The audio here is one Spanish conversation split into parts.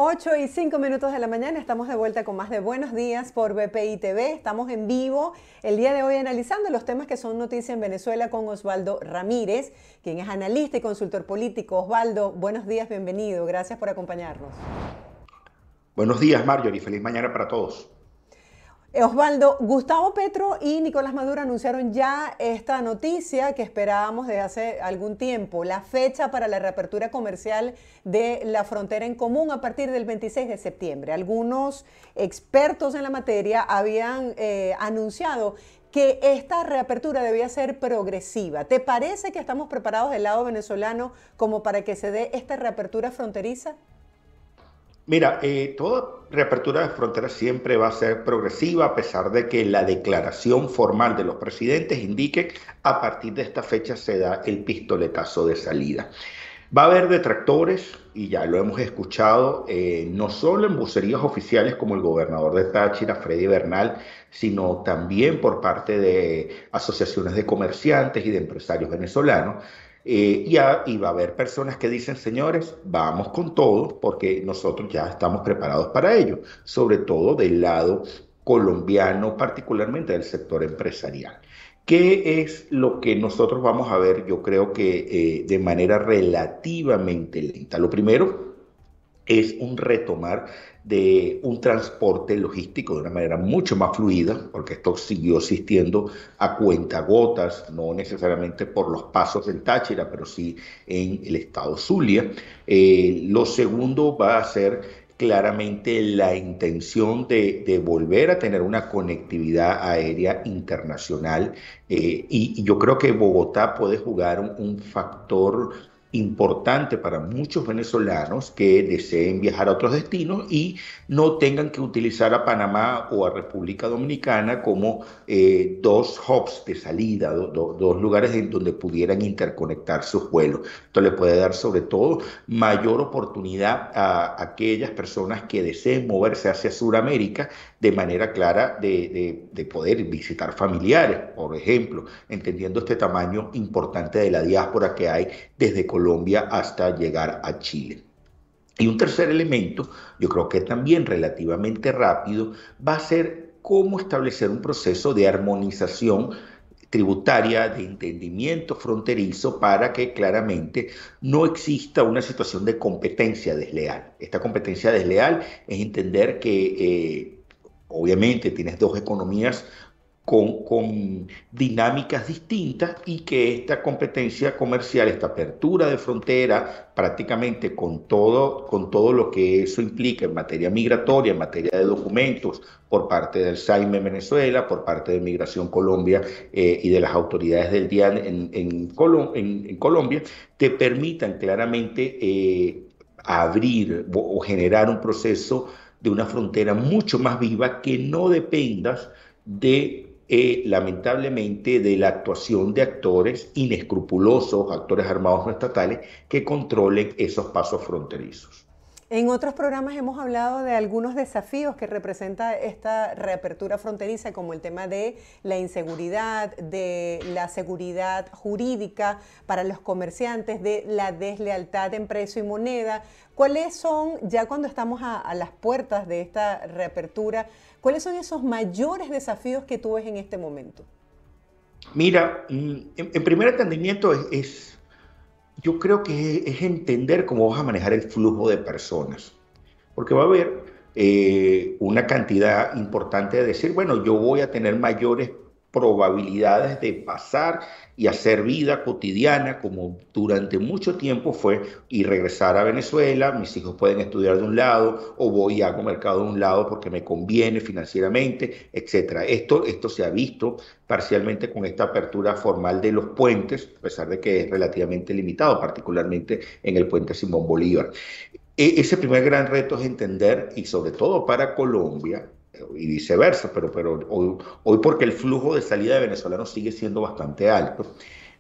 8:05 de la mañana, estamos de vuelta con más de Buenos Días por BPI TV. Estamos en vivo el día de hoy analizando los temas que son noticia en Venezuela con Osvaldo Ramírez, quien es analista y consultor político. Osvaldo, buenos días, bienvenido. Gracias por acompañarnos. Buenos días, Marjorie. Feliz mañana para todos. Osvaldo, Gustavo Petro y Nicolás Maduro anunciaron ya esta noticia que esperábamos desde hace algún tiempo, la fecha para la reapertura comercial de la frontera en común a partir del 26 de septiembre. Algunos expertos en la materia habían anunciado que esta reapertura debía ser progresiva. ¿Te parece que estamos preparados del lado venezolano como para que se dé esta reapertura fronteriza? Mira, toda reapertura de fronteras siempre va a ser progresiva a pesar de que la declaración formal de los presidentes indique a partir de esta fecha se da el pistoletazo de salida. Va a haber detractores, y ya lo hemos escuchado, no solo en vocerías oficiales como el gobernador de Táchira, Freddy Bernal, sino también por parte de asociaciones de comerciantes y de empresarios venezolanos. Y va a haber personas que dicen, señores, vamos con todo, porque nosotros ya estamos preparados para ello, sobre todo del lado colombiano, particularmente del sector empresarial. ¿Qué es lo que nosotros vamos a ver? Yo creo que de manera relativamente lenta. Lo primero es un retomar de un transporte logístico de una manera mucho más fluida, porque esto siguió existiendo a cuentagotas, no necesariamente por los pasos del Táchira, pero sí en el estado Zulia. Lo segundo va a ser claramente la intención de volver a tener una conectividad aérea internacional y yo creo que Bogotá puede jugar un factor importante para muchos venezolanos que deseen viajar a otros destinos y no tengan que utilizar a Panamá o a República Dominicana como dos hubs de salida, dos lugares en donde pudieran interconectar sus vuelos. Esto le puede dar sobre todo mayor oportunidad a aquellas personas que deseen moverse hacia Sudamérica de manera clara de poder visitar familiares, por ejemplo, entendiendo este tamaño importante de la diáspora que hay desde Colombia hasta llegar a Chile. Y un tercer elemento, yo creo que también relativamente rápido, va a ser cómo establecer un proceso de armonización tributaria, de entendimiento fronterizo para que claramente no exista una situación de competencia desleal. Esta competencia desleal es entender que obviamente tienes dos economías con dinámicas distintas y que esta competencia comercial, esta apertura de frontera, prácticamente con todo lo que eso implica en materia migratoria, en materia de documentos, por parte del SAIME Venezuela, por parte de Migración Colombia y de las autoridades del DIAN en Colombia, te permitan claramente abrir o generar un proceso de una frontera mucho más viva que no dependas lamentablemente de la actuación de actores inescrupulosos, actores armados no estatales, que controlen esos pasos fronterizos. En otros programas hemos hablado de algunos desafíos que representa esta reapertura fronteriza, como el tema de la inseguridad, de la seguridad jurídica para los comerciantes, de la deslealtad en precio y moneda. ¿Cuáles son, ya cuando estamos a las puertas de esta reapertura, cuáles son esos mayores desafíos que tú ves en este momento? Mira, en primer entendimiento yo creo que es entender cómo vas a manejar el flujo de personas, porque va a haber una cantidad importante de decir, bueno, yo voy a tener mayores probabilidades de pasar y hacer vida cotidiana como durante mucho tiempo fue y regresar a Venezuela, mis hijos pueden estudiar de un lado o voy y hago mercado de un lado porque me conviene financieramente, etcétera. Esto se ha visto parcialmente con esta apertura formal de los puentes, a pesar de que es relativamente limitado, particularmente en el puente Simón Bolívar. Ese primer gran reto es entender, y sobre todo para Colombia, y viceversa, pero hoy porque el flujo de salida de venezolanos sigue siendo bastante alto,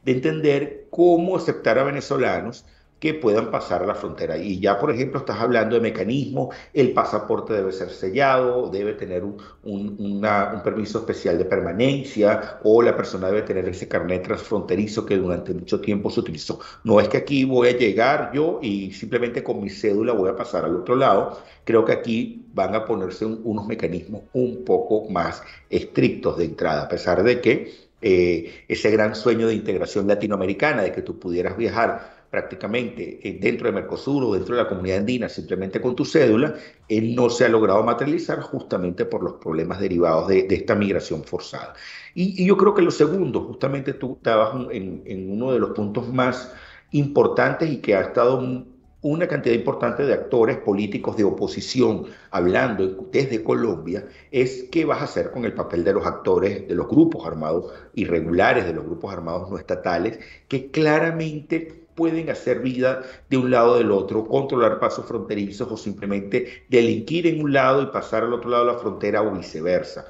de entender cómo aceptar a venezolanos que puedan pasar la frontera. Y ya, por ejemplo, estás hablando de mecanismos, el pasaporte debe ser sellado, debe tener un permiso especial de permanencia, o la persona debe tener ese carnet transfronterizo que durante mucho tiempo se utilizó. No es que aquí voy a llegar yo y simplemente con mi cédula voy a pasar al otro lado. Creo que aquí van a ponerse unos mecanismos un poco más estrictos de entrada, a pesar de que ese gran sueño de integración latinoamericana, de que tú pudieras viajar prácticamente dentro de Mercosur o dentro de la comunidad andina simplemente con tu cédula, no se ha logrado materializar justamente por los problemas derivados de esta migración forzada. Y yo creo que lo segundo, justamente tú estabas en uno de los puntos más importantes y que ha estado una cantidad importante de actores políticos de oposición hablando desde Colombia, es qué vas a hacer con el papel de los actores, de los grupos armados irregulares, de los grupos armados no estatales, que claramente pueden hacer vida de un lado o del otro, controlar pasos fronterizos o simplemente delinquir en un lado y pasar al otro lado de la frontera o viceversa.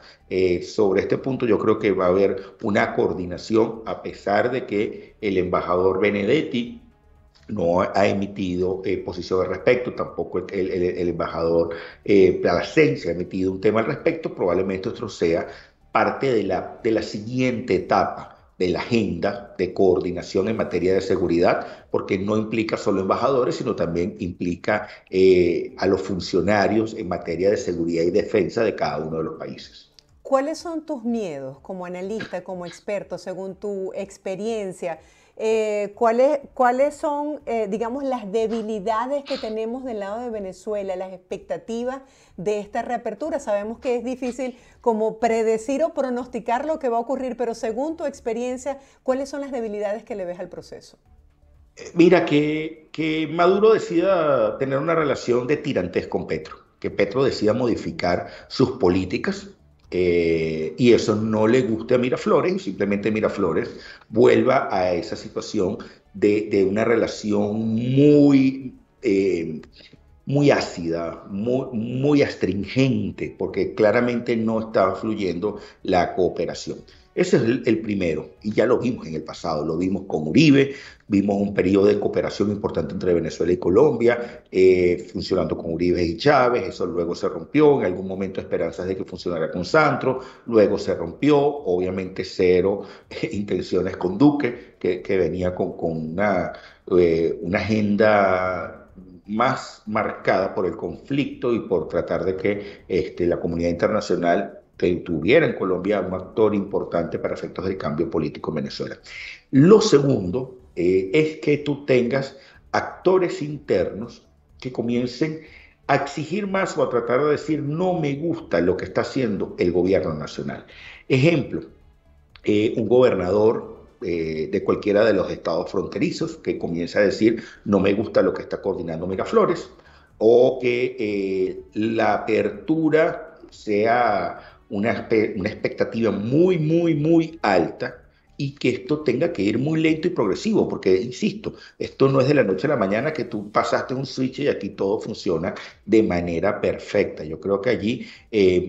Sobre este punto yo creo que va a haber una coordinación, a pesar de que el embajador Benedetti no ha emitido posición al respecto, tampoco el embajador Plasencia ha emitido un tema al respecto. Probablemente esto sea parte de la siguiente etapa de la agenda de coordinación en materia de seguridad, porque no implica solo embajadores, sino también implica a los funcionarios en materia de seguridad y defensa de cada uno de los países. ¿Cuáles son tus miedos como analista, como experto, según tu experiencia? ¿Cuáles son, digamos, las debilidades que tenemos del lado de Venezuela, las expectativas de esta reapertura? Sabemos que es difícil como predecir o pronosticar lo que va a ocurrir, pero según tu experiencia, ¿cuáles son las debilidades que le ves al proceso? Mira, que Maduro decida tener una relación de tirantes con Petro, que Petro decida modificar sus políticas, y eso no le guste a Miraflores, y simplemente Miraflores vuelva a esa situación de una relación muy ácida, muy astringente, porque claramente no estaba fluyendo la cooperación. Ese es el primero, y ya lo vimos en el pasado, lo vimos con Uribe, vimos un periodo de cooperación importante entre Venezuela y Colombia, funcionando con Uribe y Chávez. Eso luego se rompió, en algún momento esperanzas de que funcionara con Santos, luego se rompió, obviamente cero intenciones con Duque, que venía con una agenda más marcada por el conflicto y por tratar de que la comunidad internacional tuviera en Colombia un actor importante para efectos del cambio político en Venezuela. Lo segundo es que tú tengas actores internos que comiencen a exigir más o a tratar de decir no me gusta lo que está haciendo el gobierno nacional. Ejemplo, un gobernador de cualquiera de los estados fronterizos que comienza a decir no me gusta lo que está coordinando Miraflores, o que la apertura sea una expectativa muy alta, y que esto tenga que ir muy lento y progresivo, porque, insisto, esto no es de la noche a la mañana que tú pasaste un switch y aquí todo funciona de manera perfecta. Yo creo que allí,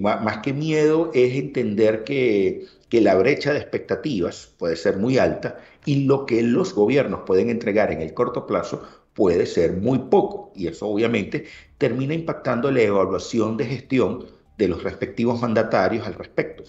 más que miedo, es entender que la brecha de expectativas puede ser muy alta y lo que los gobiernos pueden entregar en el corto plazo puede ser muy poco, y eso obviamente termina impactando la evaluación de gestión de los respectivos mandatarios al respecto.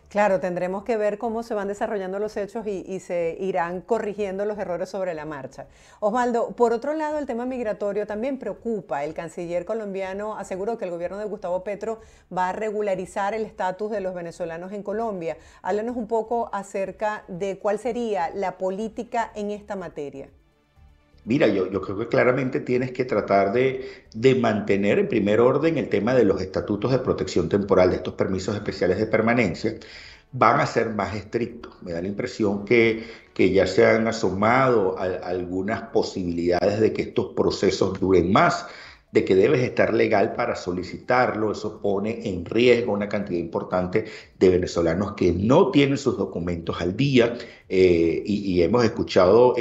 Claro, tendremos que ver cómo se van desarrollando los hechos y se irán corrigiendo los errores sobre la marcha. Osvaldo, por otro lado, el tema migratorio también preocupa. El canciller colombiano aseguró que el gobierno de Gustavo Petro va a regularizar el estatus de los venezolanos en Colombia. Háblanos un poco acerca de cuál sería la política en esta materia. Mira, yo creo que claramente tienes que tratar de mantener en primer orden el tema de los estatutos de protección temporal, de estos permisos especiales de permanencia. Van a ser más estrictos. Me da la impresión que ya se han asomado algunas posibilidades de que estos procesos duren más. de que debes estar legal para solicitarlo. Eso pone en riesgo una cantidad importante de venezolanos que no tienen sus documentos al día, y hemos escuchado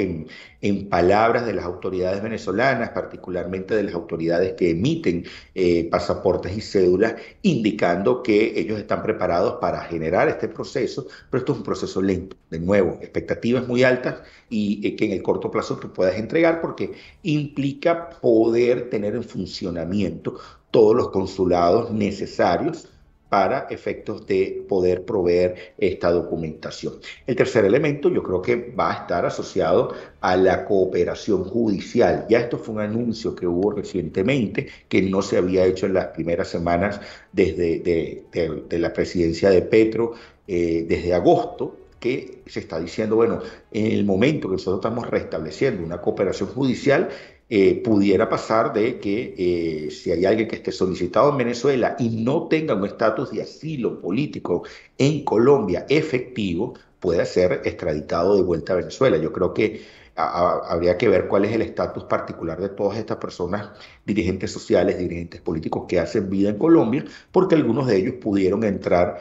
palabras de las autoridades venezolanas, particularmente de las autoridades que emiten pasaportes y cédulas, indicando que ellos están preparados para generar este proceso, pero esto es un proceso lento. De nuevo, expectativas muy altas y que en el corto plazo tú puedas entregar, porque implica poder tener en funcionamiento todos los consulados necesarios para efectos de poder proveer esta documentación. El tercer elemento yo creo que va a estar asociado a la cooperación judicial. Ya esto fue un anuncio que hubo recientemente, que no se había hecho en las primeras semanas desde de la presidencia de Petro, desde agosto, que se está diciendo, bueno, en el momento que nosotros estamos restableciendo una cooperación judicial, pudiera pasar de que si hay alguien que esté solicitado en Venezuela y no tenga un estatus de asilo político en Colombia efectivo, pueda ser extraditado de vuelta a Venezuela. Yo creo que habría que ver cuál es el estatus particular de todas estas personas, dirigentes sociales, dirigentes políticos que hacen vida en Colombia, porque algunos de ellos pudieron entrar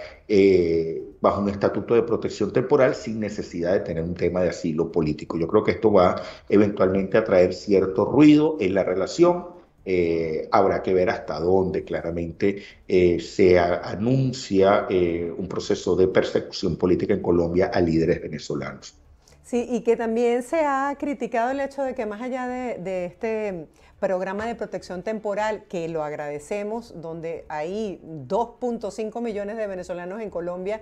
bajo un estatuto de protección temporal sin necesidad de tener un tema de asilo político. Yo creo que esto va eventualmente a traer cierto ruido en la relación. Habrá que ver hasta dónde claramente se anuncia un proceso de persecución política en Colombia a líderes venezolanos. Sí, y que también se ha criticado el hecho de que más allá de este programa de protección temporal, que lo agradecemos, donde hay 2.5 millones de venezolanos en Colombia,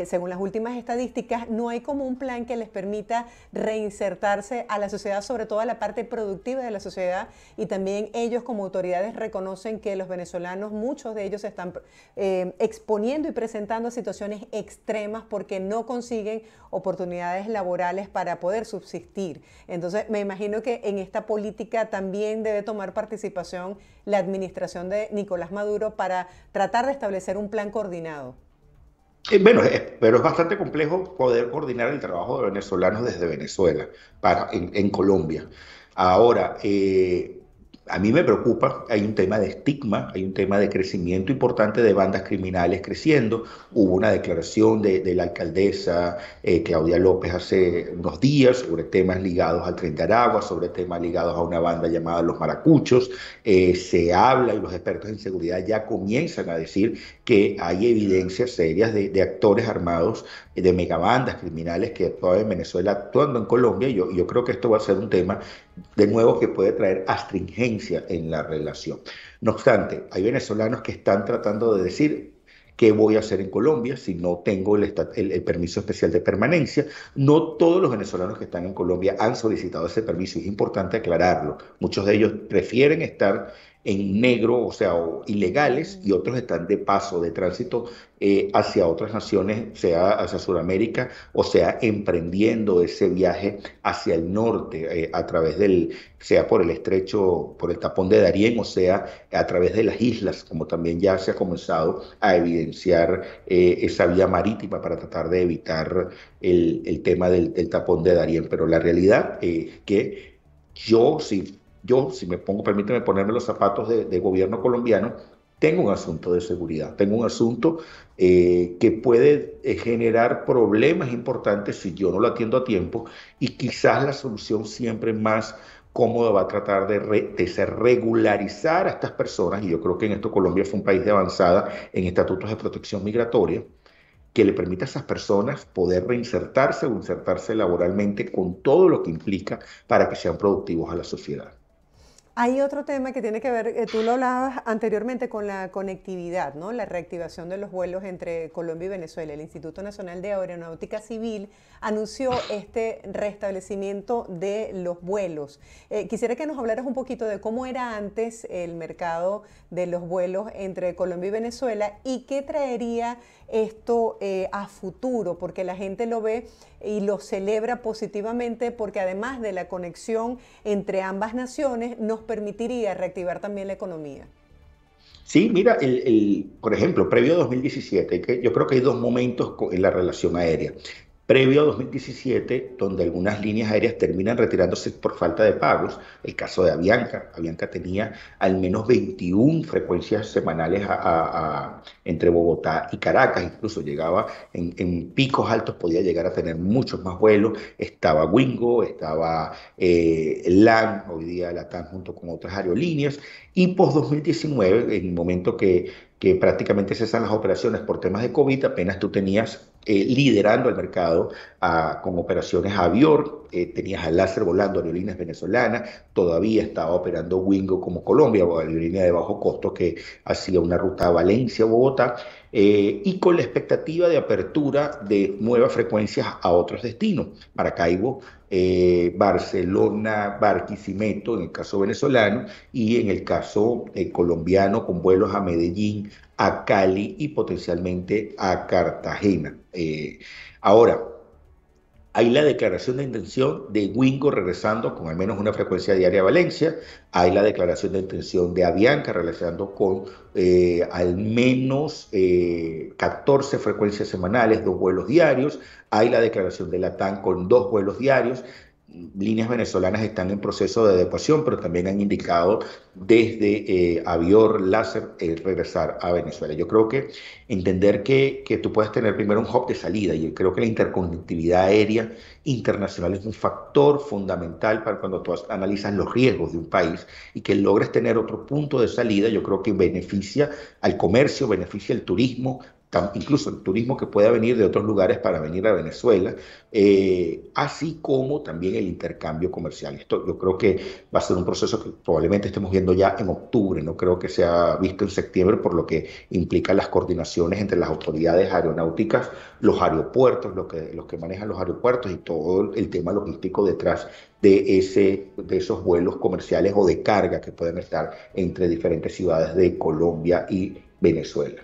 según las últimas estadísticas, no hay como un plan que les permita reinsertarse a la sociedad, sobre todo a la parte productiva de la sociedad, y también ellos como autoridades reconocen que los venezolanos, muchos de ellos se están exponiendo y presentando a situaciones extremas porque no consiguen oportunidades laborales para poder subsistir. Entonces, me imagino que en esta política también debe tomar participación la administración de Nicolás Maduro para tratar de establecer un plan coordinado. Bueno, pero es bastante complejo poder coordinar el trabajo de venezolanos desde Venezuela en Colombia. Ahora, a mí me preocupa, hay un tema de estigma, hay un tema de crecimiento importante de bandas criminales creciendo. Hubo una declaración de la alcaldesa Claudia López hace unos días sobre temas ligados al Tren de Aragua, sobre temas ligados a una banda llamada Los Maracuchos. Se habla, y los expertos en seguridad ya comienzan a decir que hay evidencias serias de actores armados, de megabandas criminales que actuaban en Venezuela actuando en Colombia. Y yo creo que esto va a ser un tema, de nuevo, que puede traer astringencia en la relación. No obstante, hay venezolanos que están tratando de decir: ¿qué voy a hacer en Colombia si no tengo el permiso especial de permanencia? No todos los venezolanos que están en Colombia han solicitado ese permiso, es importante aclararlo. Muchos de ellos prefieren estar en negro, o sea, ilegales, y otros están de paso, de tránsito hacia otras naciones, sea hacia Sudamérica, o sea, emprendiendo ese viaje hacia el norte, a través sea por el estrecho, por el tapón de Darién, o sea, a través de las islas, como también ya se ha comenzado a evidenciar esa vía marítima para tratar de evitar el tema del tapón de Darién. Pero la realidad es que si me pongo, permíteme ponerme los zapatos de gobierno colombiano, tengo un asunto de seguridad, tengo un asunto que puede generar problemas importantes si yo no lo atiendo a tiempo, y quizás la solución siempre más cómoda va a tratar de ser regularizar a estas personas, y yo creo que en esto Colombia fue un país de avanzada en estatutos de protección migratoria, que le permita a esas personas poder reinsertarse o insertarse laboralmente con todo lo que implica para que sean productivos a la sociedad. Hay otro tema que tiene que ver, tú lo hablabas anteriormente, con la conectividad, ¿no? La reactivación de los vuelos entre Colombia y Venezuela. El Instituto Nacional de Aeronáutica Civil anunció este restablecimiento de los vuelos. Quisiera que nos hablaras un poquito de cómo era antes el mercado de los vuelos entre Colombia y Venezuela y qué traería esto a futuro, porque la gente lo ve y lo celebra positivamente, porque además de la conexión entre ambas naciones nos permitiría reactivar también la economía. Sí, mira, por ejemplo, previo a 2017, yo creo que hay dos momentos en la relación aérea. previo a 2017, donde algunas líneas aéreas terminan retirándose por falta de pagos. El caso de Avianca. Avianca tenía al menos 21 frecuencias semanales entre Bogotá y Caracas, incluso llegaba en picos altos, podía llegar a tener muchos más vuelos. Estaba Wingo, estaba LAN, hoy día LATAM junto con otras aerolíneas, y post 2019, en el momento que prácticamente cesan las operaciones por temas de COVID, apenas tú tenías liderando el mercado con operaciones a Avior, tenías a Láser volando, aerolíneas venezolanas, todavía estaba operando Wingo como Colombia, o aerolínea de bajo costo que hacía una ruta a Valencia-Bogotá, y con la expectativa de apertura de nuevas frecuencias a otros destinos, Maracaibo, Barcelona, Barquisimeto, en el caso venezolano, y en el caso colombiano, con vuelos a Medellín, a Cali y potencialmente a Cartagena. Ahora, hay la declaración de intención de Wingo regresando con al menos una frecuencia diaria a Valencia. Hay la declaración de intención de Avianca regresando con al menos 14 frecuencias semanales, 2 vuelos diarios. Hay la declaración de LATAM con 2 vuelos diarios. Líneas venezolanas están en proceso de adecuación, pero también han indicado desde Avior, Láser, regresar a Venezuela. Yo creo que entender que tú puedes tener primero un hub de salida, y yo creo que la interconectividad aérea internacional es un factor fundamental para cuando tú analizas los riesgos de un país, y que logres tener otro punto de salida. Yo creo que beneficia al comercio, beneficia al turismo, incluso el turismo que pueda venir de otros lugares para venir a Venezuela, así como también el intercambio comercial. Esto yo creo que va a ser un proceso que probablemente estemos viendo ya en octubre, no creo que sea visto en septiembre, por lo que implica las coordinaciones entre las autoridades aeronáuticas, los aeropuertos, los que manejan los aeropuertos y todo el tema logístico detrás de esos vuelos comerciales o de carga que pueden estar entre diferentes ciudades de Colombia y Venezuela.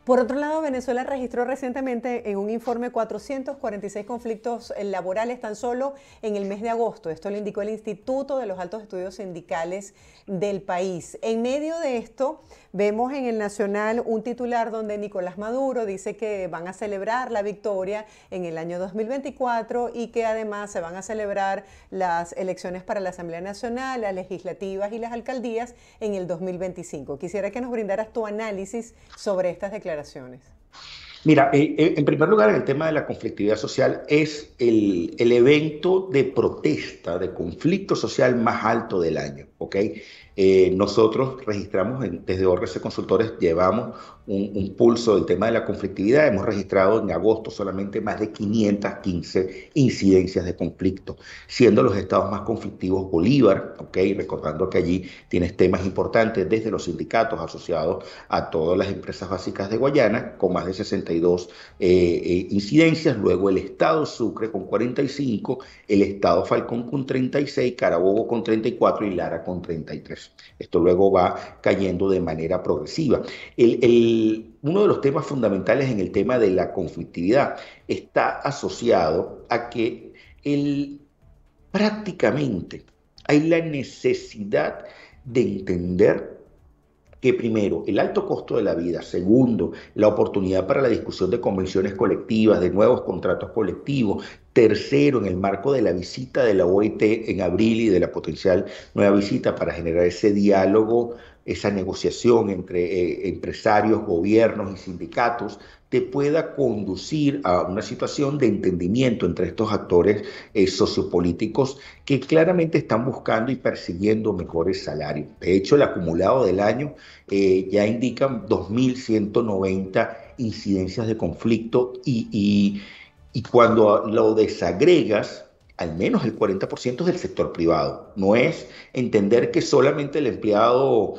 Por otro lado, Venezuela registró recientemente en un informe 446 conflictos laborales tan solo en el mes de agosto. Esto lo indicó el Instituto de los Altos Estudios Sindicales del país. En medio de esto, vemos en el Nacional un titular donde Nicolás Maduro dice que van a celebrar la victoria en el año 2024 y que además se van a celebrar las elecciones para la Asamblea Nacional, las legislativas y las alcaldías en el 2025. Quisiera que nos brindaras tu análisis sobre estas declaraciones. Mira, en primer lugar, en el tema de la conflictividad social, es el evento de protesta, de conflicto social más alto del año, ¿ok? Nosotros registramos, desde ORC Consultores, llevamos un pulso del tema de la conflictividad. Hemos registrado en agosto solamente más de 515 incidencias de conflicto, siendo los estados más conflictivos Bolívar, ¿ok? Recordando que allí tienes temas importantes desde los sindicatos asociados a todas las empresas básicas de Guayana, con más de 62 incidencias. Luego el estado Sucre con 45, el estado Falcón con 36, Carabobo con 34 y Lara con 33. Esto luego va cayendo de manera progresiva. Uno de los temas fundamentales en el tema de la conflictividad está asociado a que prácticamente hay la necesidad de entender que primero, el alto costo de la vida; segundo, la oportunidad para la discusión de convenciones colectivas, de nuevos contratos colectivos; tercero, en el marco de la visita de la OIT en abril y de la potencial nueva visita para generar ese diálogo, esa negociación entre empresarios, gobiernos y sindicatos, te pueda conducir a una situación de entendimiento entre estos actores sociopolíticos que claramente están buscando y persiguiendo mejores salarios. De hecho, el acumulado del año ya indica 2.190 incidencias de conflicto, y cuando lo desagregas, al menos el 40% es del sector privado. No es entender que solamente el empleado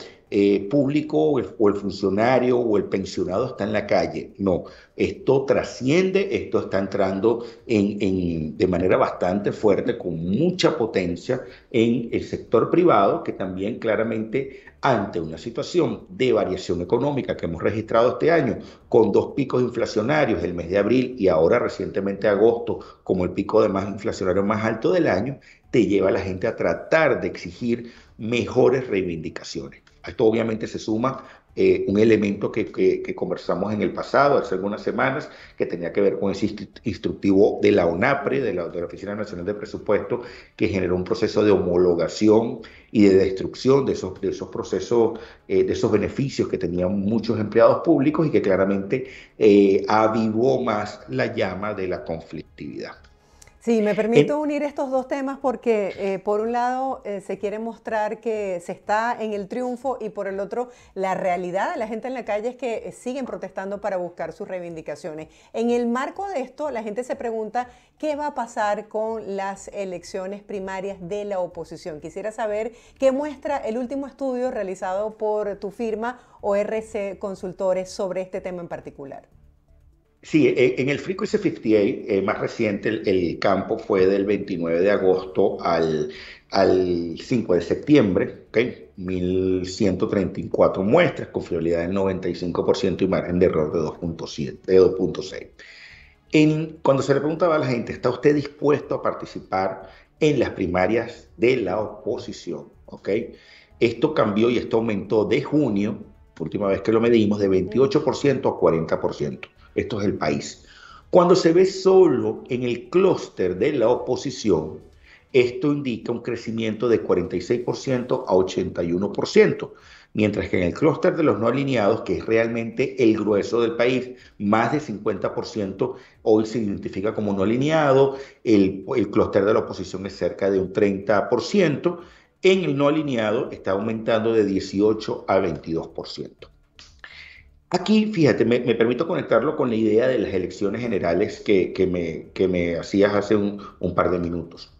público o el funcionario o el pensionado está en la calle. No, esto trasciende, esto está entrando de manera bastante fuerte, con mucha potencia en el sector privado, que también claramente, ante una situación de variación económica que hemos registrado este año, con 2 picos inflacionarios, el mes de abril y ahora recientemente agosto, como el pico de más inflacionario más alto del año, te lleva a la gente a tratar de exigir mejores reivindicaciones. A esto obviamente se suma un elemento que conversamos en el pasado, hace algunas semanas, que tenía que ver con ese instructivo de la ONAPRE, de la Oficina Nacional de Presupuesto, que generó un proceso de homologación y de destrucción de esos procesos, de esos beneficios que tenían muchos empleados públicos y que claramente avivó más la llama de la conflictividad. Sí, me permito unir estos dos temas porque por un lado se quiere mostrar que se está en el triunfo y por el otro la realidad de la gente en la calle es que siguen protestando para buscar sus reivindicaciones. En el marco de esto, la gente se pregunta qué va a pasar con las elecciones primarias de la oposición. Quisiera saber qué muestra el último estudio realizado por tu firma ORC Consultores sobre este tema en particular. Sí, en el Frequency 58, más reciente, el campo fue del 29 de agosto al 5 de septiembre, ¿okay? 1.134 muestras con fiabilidad del 95% y margen de error de 2.6. Cuando se le preguntaba a la gente, ¿está usted dispuesto a participar en las primarias de la oposición? ¿Okay? Esto cambió y esto aumentó de junio, última vez que lo medimos, de 28% a 40%. Esto es el país. Cuando se ve solo en el clúster de la oposición, esto indica un crecimiento de 46% a 81%, mientras que en el clúster de los no alineados, que es realmente el grueso del país, más de 50% hoy se identifica como no alineado, el clúster de la oposición es cerca de un 30%, en el no alineado está aumentando de 18 a 22%. Aquí, fíjate, me permito conectarlo con la idea de las elecciones generales que me hacías hace un par de minutos.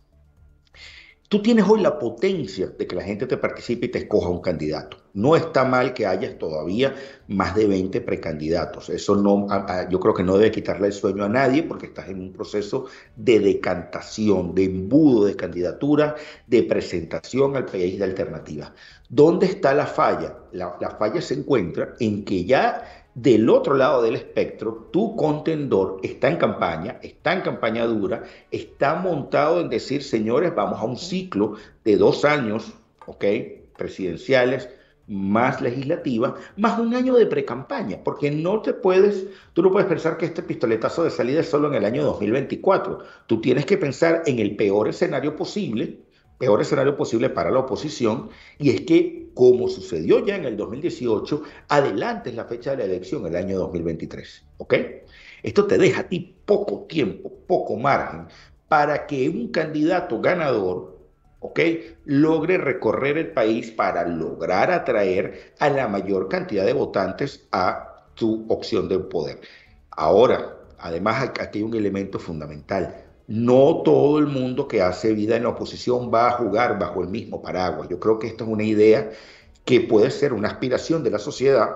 Tú tienes hoy la potencia de que la gente te participe y te escoja un candidato. No está mal que hayas todavía más de 20 precandidatos. Eso no, yo creo que no debe quitarle el sueño a nadie porque estás en un proceso de decantación, de embudo de candidatura, de presentación al país de alternativas. ¿Dónde está la falla? La falla se encuentra en que ya del otro lado del espectro, tu contendor está en campaña dura, está montado en decir, señores, vamos a un ciclo de 2 años, ¿ok? Presidenciales, más legislativas, más un año de precampaña, porque tú no puedes pensar que este pistoletazo de salida es solo en el año 2024. Tú tienes que pensar en el peor escenario posible para la oposición, y es que, como sucedió ya en el 2018, adelantes la fecha de la elección el año 2023, ¿ok? Esto te deja a ti poco tiempo, poco margen, para que un candidato ganador, ¿ok?, logre recorrer el país para lograr atraer a la mayor cantidad de votantes a tu opción de poder. Ahora, además, aquí hay un elemento fundamental. No todo el mundo que hace vida en la oposición va a jugar bajo el mismo paraguas. Yo creo que esto es una idea que puede ser una aspiración de la sociedad,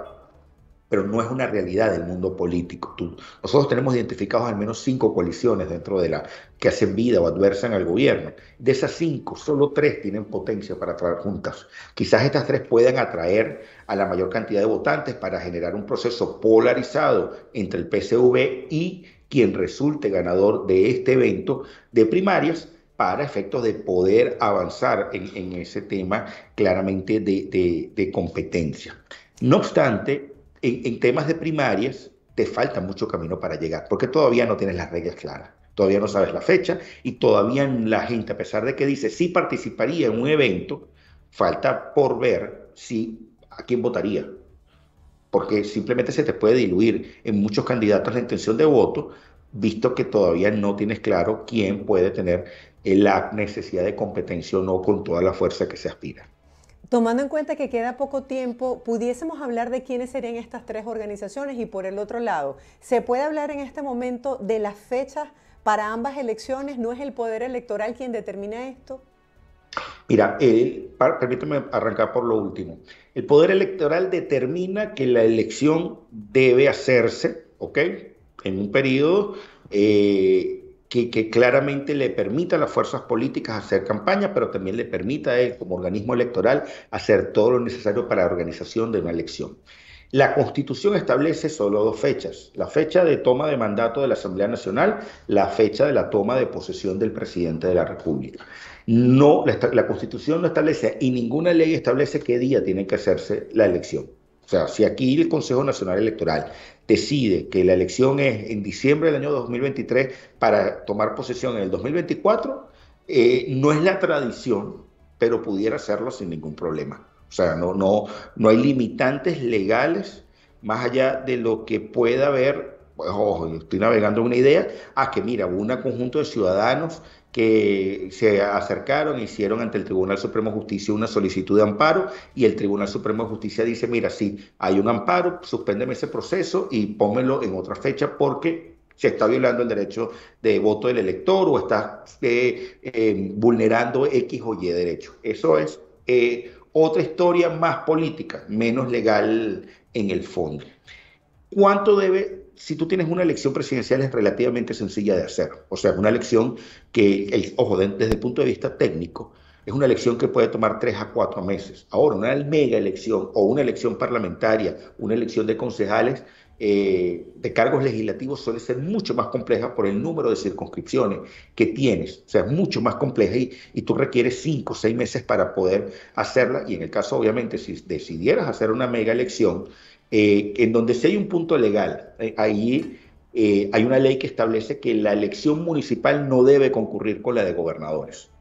pero no es una realidad del mundo político. Nosotros tenemos identificados al menos 5 coaliciones dentro de que hacen vida o adversan al gobierno. De esas 5, solo 3 tienen potencia para trabajar juntas. Quizás estas 3 puedan atraer a la mayor cantidad de votantes para generar un proceso polarizado entre el PSV y quien resulte ganador de este evento de primarias, para efectos de poder avanzar en ese tema claramente de competencia. No obstante, en temas de primarias te falta mucho camino para llegar, porque todavía no tienes las reglas claras, todavía no sabes la fecha y todavía la gente, a pesar de que dice sí participaría en un evento, falta por ver a quién votaría, porque simplemente se te puede diluir en muchos candidatos la intención de voto, visto que todavía no tienes claro quién puede tener la necesidad de competencia o no con toda la fuerza que se aspira. Tomando en cuenta que queda poco tiempo, pudiésemos hablar de quiénes serían estas 3 organizaciones y por el otro lado, ¿se puede hablar en este momento de las fechas para ambas elecciones? ¿No es el Poder Electoral quien determina esto? Mira, permíteme arrancar por lo último. El Poder Electoral determina que la elección debe hacerse, ¿ok?, en un periodo que claramente le permita a las fuerzas políticas hacer campaña, pero también le permita a él, como organismo electoral, hacer todo lo necesario para la organización de una elección. La Constitución establece solo 2 fechas: la fecha de toma de mandato de la Asamblea Nacional, la fecha de la toma de posesión del presidente de la República. No, la Constitución no establece y ninguna ley establece qué día tiene que hacerse la elección. O sea, si aquí el Consejo Nacional Electoral decide que la elección es en diciembre del año 2023 para tomar posesión en el 2024, no es la tradición, pero pudiera hacerlo sin ningún problema. O sea, no hay limitantes legales más allá de lo que pueda haber. Pues, ojo, estoy navegando en una idea, que mira, hubo un conjunto de ciudadanos que se acercaron, hicieron ante el Tribunal Supremo de Justicia una solicitud de amparo y el Tribunal Supremo de Justicia dice, mira, sí, hay un amparo, suspéndeme ese proceso y pónmelo en otra fecha porque se está violando el derecho de voto del elector o está vulnerando X o Y derecho. Eso es otra historia más política, menos legal en el fondo. ¿Cuánto debe? Si tú tienes una elección presidencial es relativamente sencilla de hacer. O sea, una elección que, ojo, desde el punto de vista técnico, es una elección que puede tomar 3 a 4 meses. Ahora, una mega elección o una elección parlamentaria, una elección de concejales de cargos legislativos suele ser mucho más compleja por el número de circunscripciones que tienes. O sea, es mucho más compleja y tú requieres 5 o 6 meses para poder hacerla. Y en el caso, obviamente, si decidieras hacer una mega elección, en donde si hay un punto legal, ahí hay una ley que establece que la elección municipal no debe concurrir con la de gobernadores.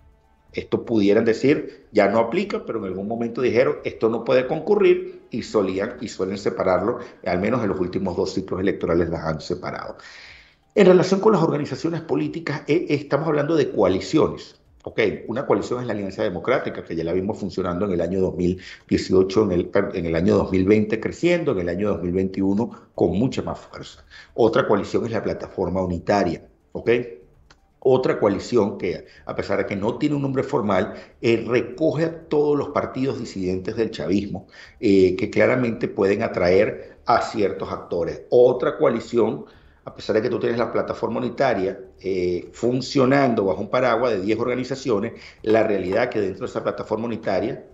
Esto pudieran decir, ya no aplica, pero en algún momento dijeron, esto no puede concurrir y suelen separarlo, al menos en los últimos 2 ciclos electorales las han separado. En relación con las organizaciones políticas, estamos hablando de coaliciones. Ok, una coalición es la Alianza Democrática, que ya la vimos funcionando en el año 2018, en el año 2020 creciendo, en el año 2021 con mucha más fuerza. Otra coalición es la Plataforma Unitaria, ¿ok? Otra coalición que, a pesar de que no tiene un nombre formal, recoge a todos los partidos disidentes del chavismo, que claramente pueden atraer a ciertos actores. Otra coalición, a pesar de que tú tienes la Plataforma Unitaria funcionando bajo un paraguas de 10 organizaciones, la realidad es que dentro de esa Plataforma Unitaria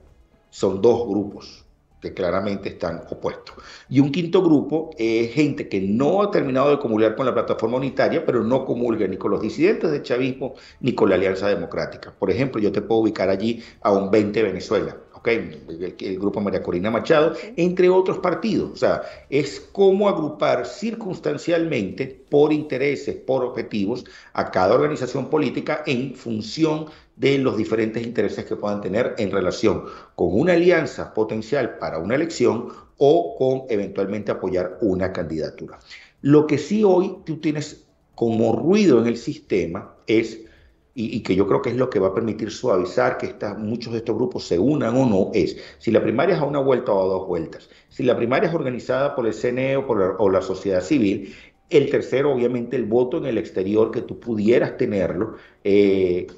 son 2 grupos que claramente están opuestos. Y un quinto grupo es gente que no ha terminado de comulgar con la Plataforma Unitaria, pero no comulga ni con los disidentes del chavismo ni con la Alianza Democrática. Por ejemplo, yo te puedo ubicar allí a un 20 Venezuela, el grupo María Corina Machado, entre otros partidos. O sea, es cómo agrupar circunstancialmente, por intereses, por objetivos, a cada organización política en función de los diferentes intereses que puedan tener en relación con una alianza potencial para una elección o con eventualmente apoyar una candidatura. Lo que sí hoy tú tienes como ruido en el sistema es, y que yo creo que es lo que va a permitir suavizar que muchos de estos grupos se unan o no, es si la primaria es a una vuelta o a 2 vueltas, si la primaria es organizada por el CNE o la sociedad civil. El tercero, obviamente, el voto en el exterior, que tú pudieras tenerlo,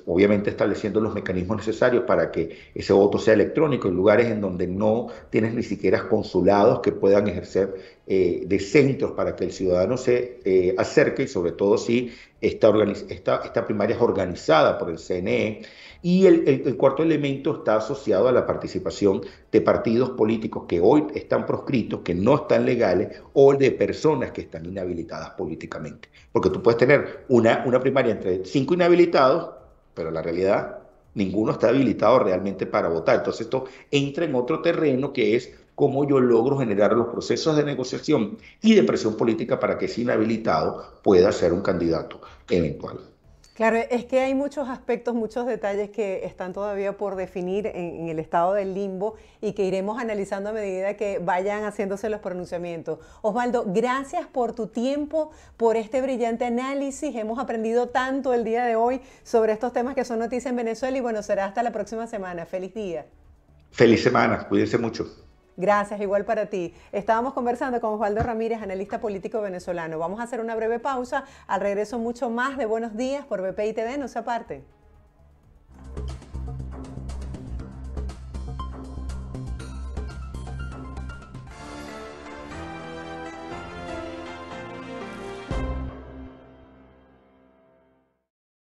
obviamente estableciendo los mecanismos necesarios para que ese voto sea electrónico en lugares en donde no tienes ni siquiera consulados que puedan ejercer de centros para que el ciudadano se acerque y sobre todo si esta primaria es organizada por el CNE. Y el cuarto elemento está asociado a la participación de partidos políticos que hoy están proscritos, que no están legales, o de personas que están inhabilitadas políticamente. Porque tú puedes tener una primaria entre 5 inhabilitados, pero la realidad, ninguno está habilitado realmente para votar. Entonces esto entra en otro terreno que es cómo yo logro generar los procesos de negociación y de presión política para que ese inhabilitado pueda ser un candidato eventual. Claro, es que hay muchos aspectos, muchos detalles que están todavía por definir en el estado del limbo y que iremos analizando a medida que vayan haciéndose los pronunciamientos. Osvaldo, gracias por tu tiempo, por este brillante análisis. Hemos aprendido tanto el día de hoy sobre estos temas que son noticia en Venezuela y bueno, será hasta la próxima semana. Feliz día. Feliz semana, cuídense mucho. Gracias, igual para ti. Estábamos conversando con Osvaldo Ramírez, analista político venezolano. Vamos a hacer una breve pausa. Al regreso, mucho más de Buenos Días por BPI TV. No se aparte.